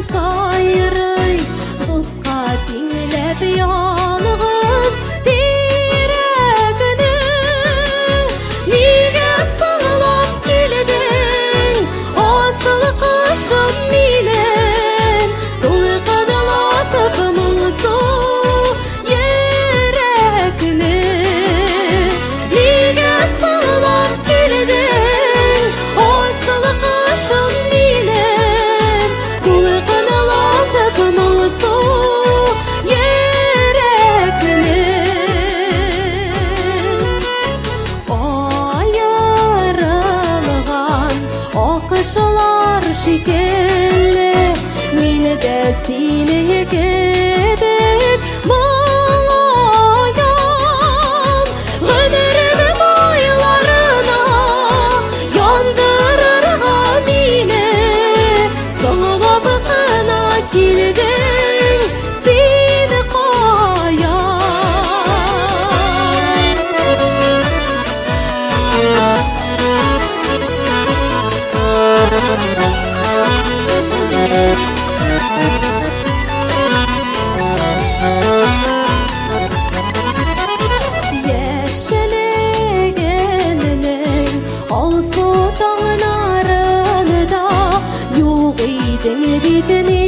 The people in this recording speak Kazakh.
сайрый, досқа теңлеп ялғыз тирәгіне. Неге сыңлап келдің, асыл қышым менен, толқынлатып мұңсу ерәгіне. Неге сыңлап келдің, асыл қышым менен, толқынлатып мұңсу ерәгіне. Айырылған ақшылар шекелі, мені де сенің кебек мұңаям. Ғұмырым бойларына яндырырға мені, сыңлап қана келдің сені қоям. Яшілігімнің алсу таңнарында, жоқ идің бетіне